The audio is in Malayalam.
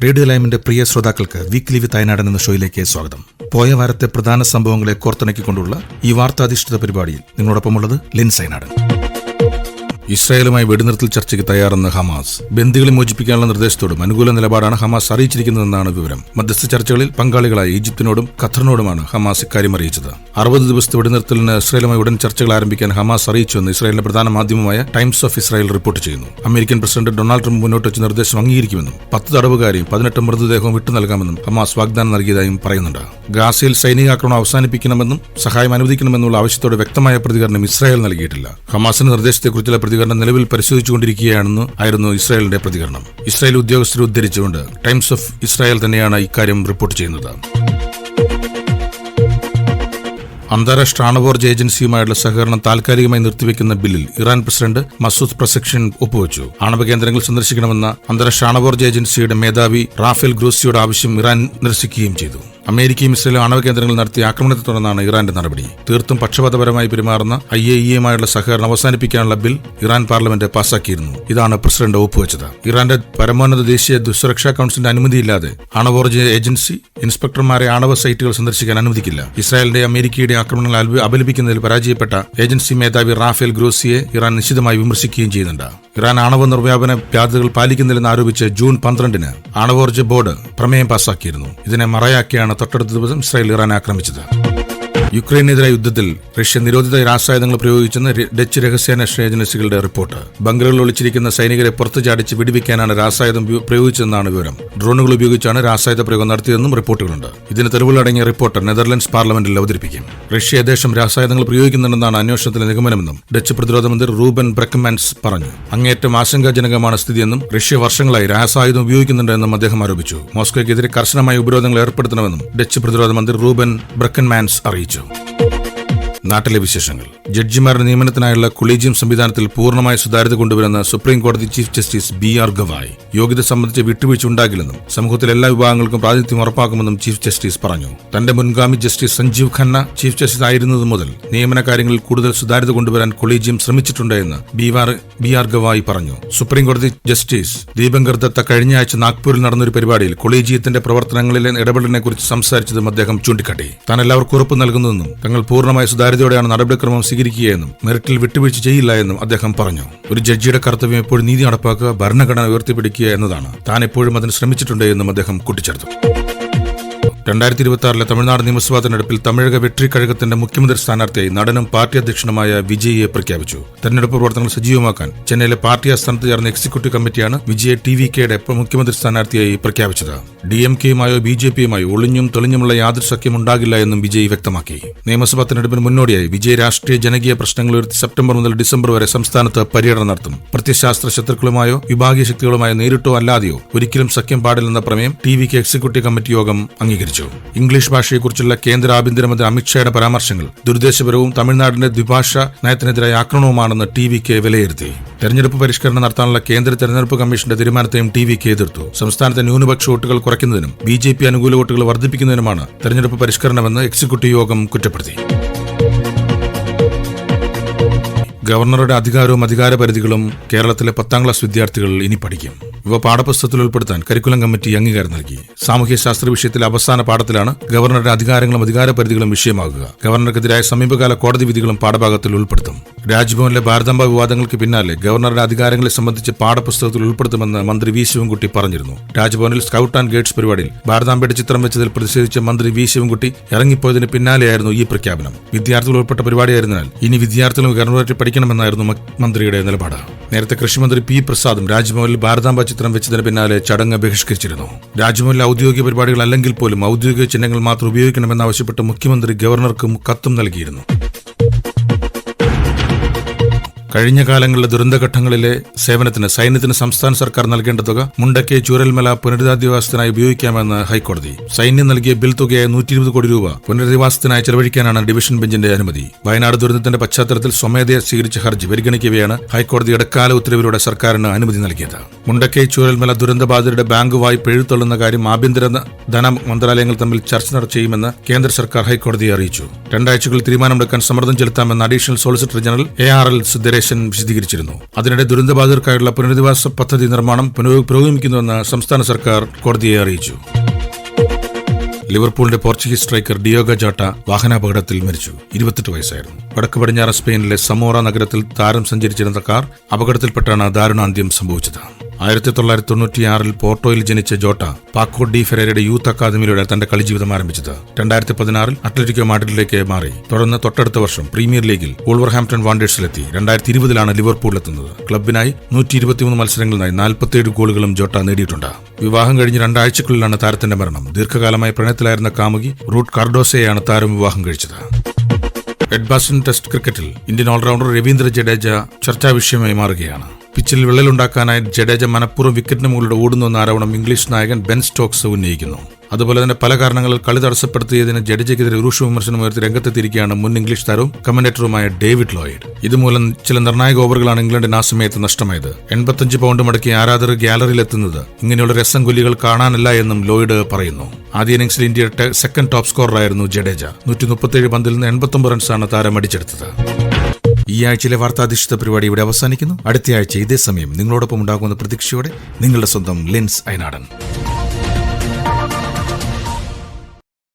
റേഡിയോ ലൈമിന്റെ പ്രിയ ശ്രോതാക്കൾക്ക് വീക്ക്ലി വിത്ത് അയനാടൻ എന്ന ഷോയിലേക്ക് സ്വാഗതം. പോയ വാരത്തെ പ്രധാന സംഭവങ്ങളെ കോർത്തിണക്കിക്കൊണ്ടുള്ള ഈ വാർത്താധിഷ്ഠിത പരിപാടിയിൽ നിങ്ങളോടൊപ്പമുള്ളത് ലിൻസ് അയനാടൻ. ഇസ്രായേലുമായി വെടിനിർത്തൽ ചർച്ചയ്ക്ക് തയ്യാറെന്ന് ഹമാസ്. ബന്ദികളെ മോചിപ്പിക്കാനുള്ള നിർദ്ദേശത്തോടും അനുകൂല നിലപാടാണ് ഹമാസ് അറിയിച്ചിരിക്കുന്നതെന്നാണ് വിവരം. മധ്യസ്ഥ ചർച്ചകളിൽ പങ്കാളികളായ ഈജിപ്തിനോടും ഖത്തറിനോടുമാണ് ഹമാസ് ഇക്കാര്യം അറിയിച്ചത്. 60 ദിവസത്തെ വെടിനിർത്തലിന് ഇസ്രായേലുമായി ഉടൻ ചർച്ചകൾ ആരംഭിക്കാൻ ഹമാസ് അറിയിച്ചുവെന്ന് ഇസ്രായേലിന്റെ പ്രധാന മാധ്യമമായ ടൈംസ് ഓഫ് ഇസ്രായേൽ റിപ്പോർട്ട് ചെയ്യുന്നു. അമേരിക്കൻ പ്രസിഡന്റ് ഡൊണാൾഡ് ട്രംപ് മുന്നോട്ട് വെച്ച നിർദ്ദേശം അംഗീകരിക്കുമെന്നും 10 തടവുകാരെയും 18 മൃതദേഹവും വിട്ടു നൽകാമെന്നും ഹമാസ് വാഗ്ദാനം നൽകിയതായും പറയുന്നുണ്ട്. ഗാസയിൽ സൈനികാക്രമണം അവസാനിപ്പിക്കണമെന്നും സഹായം അനുവദിക്കണമെന്നുള്ള ആവശ്യത്തോടെ വ്യക്തമായ പ്രതികരണം ഇസ്രായേൽ നൽകിയിട്ടില്ല. ഹമാസിന്റെ നിർദ്ദേശത്തെക്കുറിച്ചുള്ള പ്രതികരണം നിലവിൽ പരിശോധിച്ചുകൊണ്ടിരിക്കുകയാണെന്ന് ഇസ്രായേലിന്റെ പ്രതികരണം. ഇസ്രായേൽ ഉദ്യോഗസ്ഥരെ ഉദ്ധരിച്ചുകൊണ്ട് ടൈംസ് ഓഫ് ഇസ്രായേൽ തന്നെയാണ് ഇക്കാര്യം റിപ്പോർട്ട് ചെയ്യുന്നത്. അന്താരാഷ്ട്ര ആണവോർജ്ജ ഏജൻസിയുമായുള്ള സഹകരണം താൽക്കാലികമായി നിർത്തിവെക്കുന്ന ബില്ലിൽ ഇറാൻ പ്രസിഡന്റ് മസൂദ് പെസെഷ്കിയാൻ ഒപ്പുവച്ചു. ആണവ കേന്ദ്രങ്ങൾ സന്ദർശിക്കണമെന്ന അന്താരാഷ്ട്ര ആണവോർജ്ജ ഏജൻസിയുടെ മേധാവി റാഫേൽ ഗ്രോസിയുടെ ആവശ്യം ഇറാൻ നിരസിക്കുകയും ചെയ്തു. അമേരിക്കയും ഇസ്രായേലും ആണവ കേന്ദ്രങ്ങൾ നടത്തിയ ആക്രമണത്തെ തുടർന്നാണ് ഇറാന്റെ നടപടി. തീർത്തും പക്ഷപാതപരമായി പെരുമാറുന്ന IAEA-യുമായുള്ള സഹകരണം അവസാനിപ്പിക്കാനുള്ള ബിൽ ഇറാൻ പാർലമെന്റ് പാസാക്കിയിരുന്നു. ഇതാണ് പ്രസിഡന്റ് ഒപ്പുവെച്ചത്. ഇറാന്റെ പരമോന്നത ദേശീയ സുരക്ഷാ കൌൺസിലിന്റെ അനുമതിയില്ലാതെ ആണവോർജ്ജ ഏജൻസി ഇൻസ്പെക്ടർമാരെ ആണവ സൈറ്റുകൾ സന്ദർശിക്കാൻ അനുവദിക്കില്ല. ഇസ്രായേലിന്റെ അമേരിക്കയുടെ ആക്രമണങ്ങൾ അപലപിക്കുന്നതിൽ പരാജയപ്പെട്ട ഏജൻസി മേധാവി റാഫേൽ ഗ്രോസിയെ ഇറാൻ നിശിതമായി വിമർശിക്കുകയും ചെയ്യുന്നുണ്ട്. ഇറാൻ ആണവ നിർവ്യാപന ബാധ്യതകൾ പാലിക്കുന്നില്ലെന്ന് ആരോപിച്ച് ജൂൺ 12-ന് ആണവോർജ്ജ ബോർഡ് പ്രമേയം പാസാക്കിയിരുന്നു. ഇതിനെ മറയാക്കിയാണ് തൊട്ടടുത്ത ദിവസം ഇസ്രായേൽ ഇറാനെ ആക്രമിച്ചത്. യുക്രൈനെതിരായ യുദ്ധത്തിൽ റഷ്യ നിരോധിത രാസായുധങ്ങൾ പ്രയോഗിച്ചെന്ന് ഡച്ച് രഹസ്യാന്വേഷണ ഏജൻസികളുടെ റിപ്പോർട്ട്. ബങ്കറുകളിൽ ഒളിച്ചിരിക്കുന്ന സൈനികരെ പുറത്തു ചാടിച്ച് വെടിവെക്കാനാണ് രാസായുധം പ്രയോഗിച്ചതെന്നാണ് വിവരം. ഡ്രോണുകൾ ഉപയോഗിച്ചാണ് രാസായുധ പ്രയോഗം നടത്തിയതെന്നും റിപ്പോർട്ടുകളുണ്ട്. ഇതിന് തെളിവുകളടങ്ങിയ റിപ്പോർട്ട് നെതർലൻഡ്സ് പാർലമെന്റിൽ അവതരിപ്പിക്കും. റഷ്യ യഥേഷ്ടം രാസായുധങ്ങൾ പ്രയോഗിക്കുന്നുണ്ടെന്നാണ് അന്വേഷണത്തിലെ നിഗമനമെന്നും ഡച്ച് പ്രതിരോധ മന്ത്രി റൂബൻ ബ്രക്കൻമാൻസ് പറഞ്ഞു. അങ്ങേയറ്റം ആശങ്കാജനകമാണ് സ്ഥിതിയെന്നും റഷ്യ വർഷങ്ങളായി രാസായുധം ഉപയോഗിക്കുന്നുണ്ടെന്നും അദ്ദേഹം ആരോപിച്ചു. മോസ്കോയ്ക്കെതിരെ കർശനമായ ഉപരോധങ്ങൾ ഏർപ്പെടുത്തണമെന്നും ഡച്ച് പ്രതിരോധ മന്ത്രി റൂബൻ ബ്രക്കൻമാൻസ് അറിയിച്ചു. നാട്ടിലെ വിശേഷങ്ങൾ. ജഡ്ജിമാരുടെ നിയമനത്തിനായുള്ള കൊളീജിയം സംവിധാനത്തിൽ പൂർണ്ണമായ സുതാര്യത കൊണ്ടുവരുന്ന സുപ്രീം കോടതി ചീഫ് ജസ്റ്റിസ് BR ഗവായ് യോഗ്യത സംബന്ധിച്ച് വിട്ടുവീഴ്ച ഉണ്ടാകില്ലെന്നും സമൂഹത്തിലെ എല്ലാ വിഭാഗങ്ങൾക്കും പ്രാതിനിധ്യം ഉറപ്പാക്കുമെന്നും ചീഫ് ജസ്റ്റിസ് പറഞ്ഞു. തന്റെ മുൻഗാമി justice Sanjiv Khanna chief justice ആയിരുന്നത് മുതൽ നിയമന കാര്യങ്ങളിൽ കൂടുതൽ സുതാര്യത കൊണ്ടുവരാൻ കൊളീജിയം ശ്രമിച്ചിട്ടുണ്ട് എന്ന് BR ഗവായ് പറഞ്ഞു. സുപ്രീം കോടതി ജസ്റ്റിസ് ദീപങ്കർ ദത്ത കഴിഞ്ഞ ആഴ്ച നാഗ്പൂരിൽ നടന്നൊരു പരിപാടിയിൽ കൊളീജിയത്തിന്റെ പ്രവർത്തനങ്ങളിലെ ഇടപെടലിനെ കുറിച്ച് സംസാരിച്ചതും അദ്ദേഹം ചൂണ്ടിക്കാട്ടി. താൻ എല്ലാവർക്കും ഉറപ്പ് നൽകുന്നതെന്നും തങ്ങൾ പൂർണ്ണമായ സുതാര്യതയോടെയാണ് നടപടിക്രമം സ്വീകരിക്കുകയെന്നും മെറിറ്റിൽ വിട്ടുവീഴ്ച ചെയ്യില്ല എന്നും അദ്ദേഹം പറഞ്ഞു. ഒരു ജഡ്ജിയുടെ കർത്തവ്യം എപ്പോഴും നീതി നടപ്പാക്കുക, ഭരണഘടന ഉയർത്തിപ്പിടിക്കുക എന്നതാണ്. താൻ എപ്പോഴും അതിന് ശ്രമിച്ചിട്ടുണ്ട് എന്നും അദ്ദേഹം കൂട്ടിച്ചേർത്തു. 2026 തമിഴ്നാട് നിയമസഭാ തെരഞ്ഞെടുപ്പിൽ തമിഴക വെട്രി കഴകത്തിന്റെ മുഖ്യമന്ത്രി സ്ഥാനാർത്ഥിയായി നടനും പാർട്ടി അധ്യക്ഷനുമായ വിജയിയെ പ്രഖ്യാപിച്ചു. തെരഞ്ഞെടുപ്പ് പ്രവർത്തനങ്ങൾ സജീവമാക്കാൻ ചെന്നൈയിലെ പാർട്ടി ആസ്ഥാനത്ത് ചേർന്ന എക്സിക്യൂട്ടീവ് കമ്മിറ്റിയാണ് വിജയെ TVKയുടെ മുഖ്യമന്ത്രി സ്ഥാനാർത്ഥിയായി പ്രഖ്യാപിച്ചത്. DMK-യുമായോ BJP-യുമായോ ഒളിഞ്ഞും തെളിഞ്ഞുമുള്ള യാതൊരു സഖ്യമുണ്ടാകില്ല എന്നും വിജയ് വ്യക്തമാക്കി. നിയമസഭാ തെരഞ്ഞെടുപ്പിന് മുന്നോടിയായി വിജയ് രാഷ്ട്രീയ ജനകീയ പ്രശ്നങ്ങൾ ഉയർത്തി സെപ്റ്റംബർ മുതൽ ഡിസംബർ വരെ സംസ്ഥാനത്ത് പര്യടനം നടത്തും. പ്രത്യയശാസ്ത്ര ശത്രുക്കളുമായോ വിഭാഗീയ ശക്തികളുമായോ നേരിട്ടോ അല്ലാതെയോ ഒരിക്കലും സഖ്യം പാടില്ലെന്ന പ്രമേയം TVK എക്സിക്യൂട്ടീവ് കമ്മിറ്റി യോഗം അംഗീകരിച്ചു. ഇംഗ്ലീഷ് ഭാഷയെക്കുറിച്ചുള്ള കേന്ദ്ര ആഭ്യന്തരമന്ത്രി അമിത്ഷായുടെ പരാമർശങ്ങൾ ദുരുദ്ദേശപരവും തമിഴ്നാടിന്റെ ദ്വിഭാഷാ നയത്തിനെതിരായ ആക്രമണവുമാണെന്ന് TVK വിലയിരുത്തി. തെരഞ്ഞെടുപ്പ് പരിഷ്കരണം നടത്താനുള്ള കേന്ദ്ര തെരഞ്ഞെടുപ്പ് കമ്മീഷന്റെ തീരുമാനത്തെയും TVK എതിർത്തു. സംസ്ഥാനത്തെ ന്യൂനപക്ഷ വോട്ടുകൾ കുറയ്ക്കുന്നതിനും BJP അനുകൂല വോട്ടുകൾ വർദ്ധിപ്പിക്കുന്നതിനുമാണ് തെരഞ്ഞെടുപ്പ് പരിഷ്കരണമെന്ന് എക്സിക്യൂട്ടീവ് യോഗം കുറ്റപ്പെടുത്തി. ഗവർണറുടെ അധികാരവും അധികാരപരിധികളും കേരളത്തിലെ 10ാം ക്ലാസ് വിദ്യാർത്ഥികൾ ഇനി പഠിക്കും. ഇവ പാഠപുസ്തകത്തിൽ ഉൾപ്പെടുത്താൻ കരിക്കുലം കമ്മിറ്റി അംഗീകാരം നൽകി. സാമൂഹ്യശാസ്ത്ര വിഷയത്തിലെ അവസാന പാഠത്തിലാണ് ഗവർണറുടെ അധികാരങ്ങളും അധികാരപരിധികളും വിഷയമാകുക. ഗവർണർക്കെതിരായ സമീപകാല കോടതി വിധികളും പാഠഭാഗത്തിൽ ഉൾപ്പെടുത്തും. രാജ്ഭവനിലെ ഭാരതാംബ വിവാദങ്ങൾക്ക് പിന്നാലെ ഗവർണറുടെ അധികാരങ്ങളെ സംബന്ധിച്ച് പാഠപുസ്തകത്തിൽ ഉൾപ്പെടുത്തുമെന്ന് മന്ത്രി V. ശിവൻകുട്ടി പറഞ്ഞിരുന്നു. രാജ്ഭവനിൽ സ്കൌട്ട് ആൻഡ് ഗൈഡ്സ് പരിപാടിയിൽ ഭാരതാംബയുടെ ചിത്രം വെച്ചതിൽ പ്രതിഷേധിച്ച മന്ത്രി V. ശിവൻകുട്ടി ഇറങ്ങിപ്പോയതിന് പിന്നാലെയായിരുന്നു ഈ പ്രഖ്യാപനം. വിദ്യാർത്ഥികൾ ഉൾപ്പെട്ട പരിപാടിയായിരുന്നാൽ ഇനി വിദ്യാർത്ഥികളും ഗവർണറേറ്റ് പഠിക്കണമെന്നായിരുന്നു മന്ത്രിയുടെ നിലപാട്. നേരത്തെ കൃഷിമന്ത്രി P. പ്രസാദും രാജ്ഭവനിൽ ഭാരതാംബ ചിത്രം വെച്ചതിന് പിന്നാലെ ചടങ്ങ് ബഹിഷ്കരിച്ചിരുന്നു. രാജ്ഭവനിലെ ഔദ്യോഗിക പരിപാടികൾ അല്ലെങ്കിൽ പോലും ഔദ്യോഗിക ചിഹ്നങ്ങൾ മാത്രം ഉപയോഗിക്കണമെന്നാവശ്യപ്പെട്ട് മുഖ്യമന്ത്രി ഗവർണർക്ക് കത്തും നൽകിയിരുന്നു. കഴിഞ്ഞ കാലങ്ങളിലെ ദുരന്തഘട്ടങ്ങളിലെ സേവനത്തിന് സൈന്യത്തിന് സംസ്ഥാന സർക്കാർ നൽകേണ്ട തുക മുണ്ടക്കൈ ചൂരൽമല പുനരധിവാസത്തിനായി ഉപയോഗിക്കാമെന്ന് ഹൈക്കോടതി. സൈന്യം നൽകിയ ബിൽ തുകയായ 120 കോടി രൂപ പുനരധിവാസത്തിനായി ചെലവഴിക്കാനാണ് ഡിവിഷൻ ബെഞ്ചിന്റെ അനുമതി. വയനാട് ദുരന്തത്തിന്റെ പശ്ചാത്തലത്തിൽ സ്വമേധയാ സ്വീകരിച്ച ഹർജി പരിഗണിക്കവെയാണ് ഹൈക്കോടതി ഇടക്കാല ഉത്തരവിലൂടെ സർക്കാരിന് അനുമതി നൽകിയത്. മുണ്ടക്കൈ ചൂരൽമല ദുരന്തബാധിതരുടെ ബാങ്ക് വായ്പ എഴുത്തള്ളുന്ന കാര്യം ആഭ്യന്തര ധന മന്ത്രാലയങ്ങൾ തമ്മിൽ ചർച്ച ചെയ്യുമെന്ന് കേന്ദ്ര സർക്കാർ ഹൈക്കോടതിയെ അറിയിച്ചു. 2 ആഴ്ചകളിൽ തീരുമാനമെടുക്കാൻ സമ്മർദ്ദം ചെലുത്താമെന്ന് additional solicitor general ARL Sundaresan Natesan വിശദീകരിച്ചിരുന്നു. അതിനിടെ ദുരന്തബാധിതർക്കായുള്ള പുനരധിവാസ പദ്ധതി നിർമ്മാണം പുരോഗമിക്കുന്നുവെന്ന് സംസ്ഥാന സർക്കാർ കോടതിയെ അറിയിച്ചു. ലിവർപൂളിന്റെ പോർച്ചുഗീസ് സ്ട്രൈക്കർ ഡിയോഗോ ജോട്ട വാഹനാപകടത്തിൽ മരിച്ചു. 28 വയസ്സായിരുന്നു. വടക്ക് പടിഞ്ഞാറ് സ്പെയിനിലെ സമോറ നഗരത്തിൽ താരം സഞ്ചരിച്ചിരുന്ന കാർ അപകടത്തിൽപ്പെട്ടാണ് ദാരുണാന്ത്യം സംഭവിച്ചത്. 1996 പോർട്ടോയിൽ ജനിച്ച ജോട്ട പാക്കോ ഡി ഫെരേരയുടെ യൂത്ത് അക്കാദമിയിലൂടെ തന്റെ കളിജീവിതം ആരംഭിച്ചത്. 2016 അത്ലറ്റിക്കോ മാഡ്രിഡിലേക്ക് മാറി. തുടർന്ന് തൊട്ടടുത്ത വർഷം പ്രീമിയർ ലീഗിൽ വോൾവർഹാംപ്ടൺ വാണ്ടേഴ്സിലെത്തി. 2020 ലിവർപൂളിലെത്തുന്നത്. ക്ലബിനായി 123 മത്സരങ്ങളിലായി 47 ഗോളുകളും ജോട്ട നേടിയിട്ടുണ്ട്. വിവാഹം കഴിഞ്ഞ് 2 ആഴ്ചക്കുള്ളിലാണ് താരത്തിന്റെ മരണം. ദീർഘകാലമായി പ്രണയത്തിലായിരുന്ന കാമുകി റൂട്ട് കാർഡോസയെയാണ് താരം വിവാഹം കഴിച്ചത്. എഡ്ബാസ്റ്റൺ ടെസ്റ്റ് ക്രിക്കറ്റിൽ ഇന്ത്യൻ ഓൾറൗണ്ടർ രവീന്ദ്ര ജഡേജ ചർച്ചാ വിഷയമായി മാറുകയാണ്. പിച്ചിൽ വിള്ളലുണ്ടാക്കാനായി ജഡേജ മനഃപൂർവ്വം വിക്കറ്റിന് മുകളിലൂടെ ഓടുന്നുവെന്ന ആരോപണം ഇംഗ്ലീഷ് നായകൻ ബെൻ സ്റ്റോക്സ് ഉന്നയിക്കുന്നു. അതുപോലെ തന്നെ പല കാരണങ്ങളിൽ കളി തടസ്സപ്പെടുത്തിയതിന് ജഡേജയ്ക്കെതിരെ രൂക്ഷ വിമർശനം ഉയർത്തി രംഗത്തെത്തിയിരിക്കുകയാണ് മുൻ ഇംഗ്ലീഷ് താരവും കമന്റേറ്ററുമായ ഡേവിഡ് ലോയിഡ്. ഇതുമൂലം ചില നിർണായക ഓവറുകളാണ് ഇംഗ്ലണ്ടിന് ആ സമയത്ത് നഷ്ടമായത്. 85 പൗണ്ട് മുടക്കി ആരാധകർ ഗ്യാലറിയിലെത്തുന്നത് ഇങ്ങനെയുള്ള രസംകൊല്ലികൾ കാണാനല്ല എന്നും ലോയിഡ് പറയുന്നു. ആദ്യ ഇന്നിംഗ്സിൽ ഇന്ത്യയുടെ സെക്കൻഡ് ടോപ്പ് സ്കോററായിരുന്നു ജഡേജ. 137 പന്തിൽ നിന്ന് 89 റൺസാണ് താരം അടിച്ചെടുത്തത്. ഈ ആഴ്ചയിലെ വാർത്താധിഷ്ഠിത പരിപാടി ഇവിടെ അവസാനിക്കുന്നു. അടുത്ത ആഴ്ച ഇതേ സമയം നിങ്ങളോടൊപ്പം ഉണ്ടാകുന്ന പ്രതീക്ഷയോടെ നിങ്ങളുടെ സ്വന്തം ലെൻസ് അയനാടൻ.